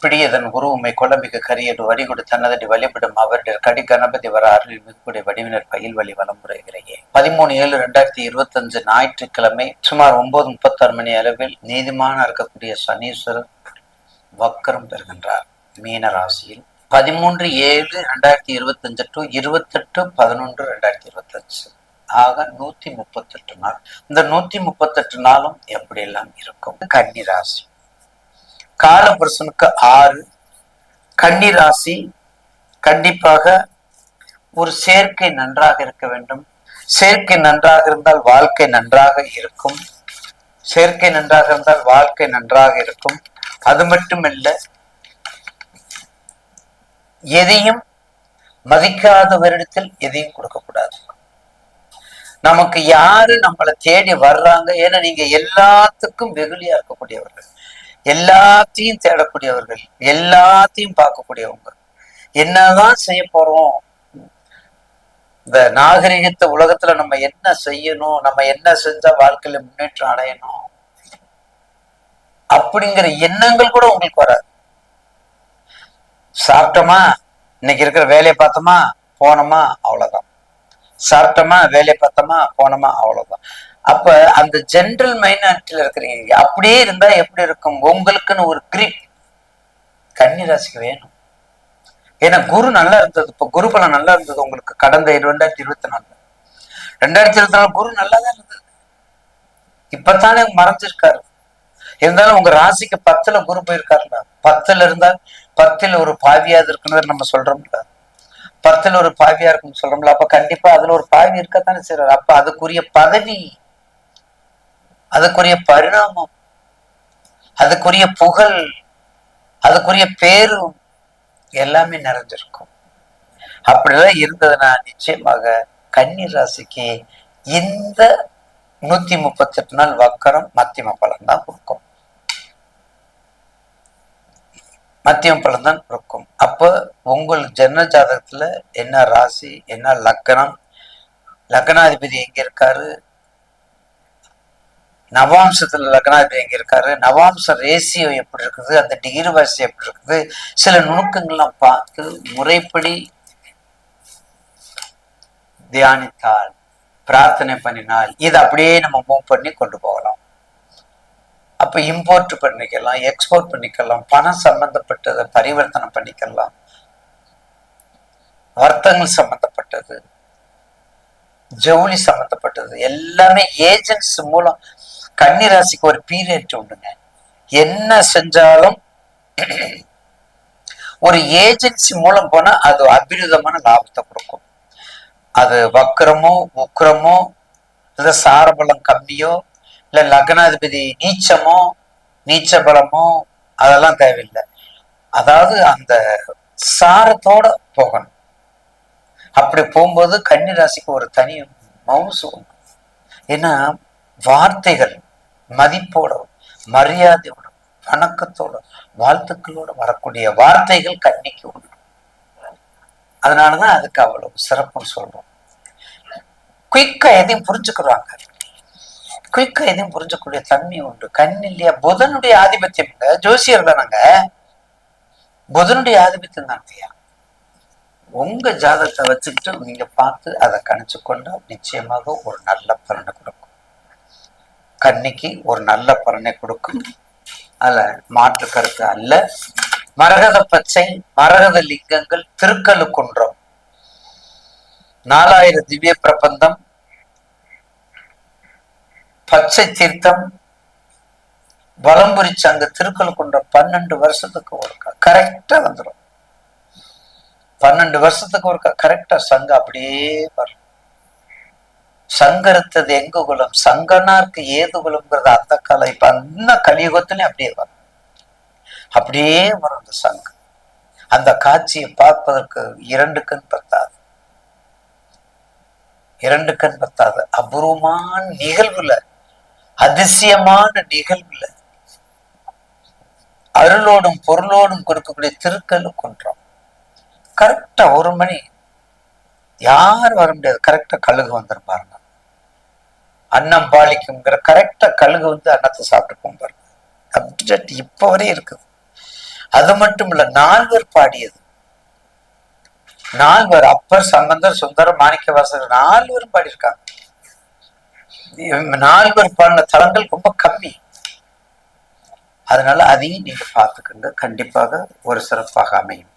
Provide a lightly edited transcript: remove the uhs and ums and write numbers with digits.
இப்படி இதன் குரு உண்மை கொலமிகு கரியடு வடிகொடு தன்னதடி வழிபடும் அவருடைய கடி கணபதி வர அருளில் மிகக்கூடிய வடிவினர் பயில் வழி வளமுறைகிறையே 13/7/2025 ஞாயிற்றுக்கிழமை சுமார் 9:36 மணி அளவில் நீதிமான இருக்கக்கூடிய சனீஸ்வரர் வக்கரம் பெறுகின்றார் மீன ராசியில் 13/7/2025 டு 28/11/2025 ஆக 138 நாள். இந்த 138 நாளும் எப்படி எல்லாம் இருக்கும்? கன்னி ராசி காலபுருஷனுக்கு 6. கன்னி ராசி கண்டிப்பாக ஒரு சேர்க்கை நன்றாக இருக்க வேண்டும். சேர்க்கை நன்றாக இருந்தால் வாழ்க்கை நன்றாக இருக்கும். சேர்க்கை நன்றாக இருந்தால் வாழ்க்கை நன்றாக இருக்கும். அது மட்டுமல்ல, எதையும் மதிக்காதவரிடத்தில் எதையும் கொடுக்கக்கூடாது. நமக்கு யாரு நம்மளை தேடி வர்றாங்க, ஏன்னா நீங்க எல்லாத்துக்கும் வெகுளியா இருக்கக்கூடியவர்கள், எல்லாத்தையும் தேடக்கூடியவர்கள், எல்லாத்தையும் பார்க்கக்கூடியவங்க. என்னதான் செய்ய போறோம், இந்த நாகரிகத்தை உலகத்துல நம்ம என்ன செய்யணும், நம்ம என்ன செஞ்சா வாழ்க்கையில முன்னேற்றம் அடையணும் அப்படிங்கிற எண்ணங்கள் கூட உங்களுக்கு வராது. சாப்பிட்டோமா, இன்னைக்கு இருக்கிற வேலையை பார்த்தோமா போனோமா அவ்வளவுதான். சாப்பிட்டோமா வேலையை பார்த்தோமா போனோமா அவ்வளவுதான். அப்ப அந்த ஜென்ரல் மைனாரிட்டியில இருக்கிறீங்க. அப்படியே இருந்தா எப்படி இருக்கும்? உங்களுக்குன்னு ஒரு கிரிப் கன்னிராசிக்கு வேணும். ஏன்னா குரு நல்லா இருந்தது, இப்ப குரு பலம் நல்லா இருந்தது உங்களுக்கு கடந்த 2024. 2024 குரு நல்லா தான் இருந்தது. இப்பத்தானே மறைஞ்சிருக்காரு. இருந்தாலும் உங்க ராசிக்கு 10ல குரு போயிருக்காருல்ல. 10ல இருந்தா 10ல் ஒரு பாவியாது இருக்குன்னு நம்ம சொல்றோம்ல. 10ல் ஒரு பாவியா இருக்குன்னு சொல்றோம்ல. அப்ப கண்டிப்பா அதுல ஒரு பாவி இருக்கத்தானே செய்றாரு. அப்ப அதுக்குரிய பதவி, அதுக்குரிய பரிணாமம், அதுக்குரிய புகழ், அதுக்குரிய பேரும் எல்லாமே நிறைஞ்சிருக்கும். அப்படிதான் இருந்ததுன்னா நிச்சயமாக கன்னி ராசிக்கு இந்த 138 நாள் வக்கரம் மத்தியம பலன் தான் கொடுக்கும். மத்தியம பலன் தான் கொடுக்கும். அப்ப உங்கள் ஜன்ம ஜாதகத்துல என்ன ராசி, என்ன லக்னம், லக்னாதிபதி எங்க இருக்காரு, நவாம்சத்துல லக்னாதிபதி எங்க இருக்காரு, நவாம்ச ரேசியோ எப்படி இருக்குது, அந்த டிகிரி வாசி எப்படி இருக்குது, சில நுணுக்கங்கள்லாம் பார்த்து முறைப்படி தியானித்தால், பிரார்த்தனை பண்ணினால் இதை அப்படியே நம்ம மூவ் பண்ணி கொண்டு போகலாம். அப்ப இம்போர்ட் பண்ணிக்கலாம், எக்ஸ்போர்ட் பண்ணிக்கலாம், பணம் சம்பந்தப்பட்டதை பரிவர்த்தனை பண்ணிக்கலாம், வர்த்தகங்கள் சம்பந்தப்பட்டது, ஜவுளி சம்பந்தப்பட்டது எல்லாமே ஏஜென்ட்ஸ் மூலம். கன்னி ராசிக்கு ஒரு பீரியட் உண்டுங்க. என்ன செஞ்சாலும் ஒரு ஏஜென்சி மூலம் போனா அது அபிரிதமான லாபத்தை கொடுக்கும். அது வக்கரமோ உக்கிரமோ இல்ல சாரபலம் கம்மியோ இல்ல லக்னாதிபதி நீச்சமோ நீச்ச பலமோ அதெல்லாம் தேவையில்லை. அதாவது அந்த சாரத்தோட போகணும். அப்படி போகும்போது கன்னி ராசிக்கு ஒரு தனி மவுசு உண்டு. ஏன்னா வார்த்தைகள் மதிப்போட, மரியாதையோட, வணக்கத்தோட, வாழ்த்துக்களோட வரக்கூடிய வார்த்தைகள் கன்னிக்கு உண்டு. அதனாலதான் அதுக்கு அவ்வளவு சிறப்புன்னு சொல்றோம். குயிக்கா எதையும் புரிஞ்சுக்கிறாங்க, குயிக்கா எதையும் புரிஞ்சக்கூடிய தன்மை உண்டு. கன்னி இல்லையா? புதனுடைய ஆதிபத்தியம், ஜோசியர் தானாங்க, புதனுடைய ஆதிபத்தியம் தானத்தையா. உங்க ஜாதகத்தை வச்சுக்கிட்டு நீங்க பார்த்து அதை கணிச்சு கொண்டா நிச்சயமாக ஒரு நல்ல பலனை கொடுக்கும். கன்னிக்கு ஒரு நல்ல பலனை கொடுக்கும், அதுல மாற்று கருத்து அல்ல. மரகத பச்சை, மரகத லிங்கங்கள், திருக்கழுக்குன்றம், 4000 திவ்ய பிரபந்தம், பச்சை தீர்த்தம், வலம்புரி சங்க, திருக்கழுக்குன்றம் 12 வருஷத்துக்கு ஒருக்கா கரெக்டா வந்துடும். 12 வருஷத்துக்கு ஒருக்கா கரெக்டா சங்க அப்படியே வரும். சங்கருத்தது எங்க குலம், சங்கனாருக்கு ஏது குலம்ங்கிறது அந்த காலம். இப்ப அந்த கலியுகத்திலே அப்படியே வரும், அப்படியே வரும் அந்த சங்கம். அந்த காட்சியை பார்ப்பதற்கு 2 கண் பத்தாது, 2 கண் பத்தாது. அபூர்வமான நிகழ்வுல, அதிசயமான நிகழ்வுல, அருளோடும் பொருளோடும் கொடுக்கக்கூடிய திருக்கழுக்குன்றம் கரெக்டா 1 மணி யாரும் வர முடியாது. கரெக்டா கழுகு வந்துடும் பாருங்க. அன்னம் பாலிக்குங்கிற கரெக்டா கழுகு வந்து அன்னத்தை சாப்பிட்டு பாருங்க. அப்டேட் இப்ப வரையும் இருக்குது. அது மட்டும் இல்ல, நால்வர் பாடியது. நால்வர், அப்பர், சம்பந்தர், சுந்தரர், மாணிக்கவாசகர், நால்வரும் பாடியிருக்காங்க. நால்வர் பாடின தலங்கள் ரொம்ப கம்மி. அதனால அதையும் நீங்க பார்த்துக்கங்க, கண்டிப்பாக ஒரு சிறப்பாக அமையும்.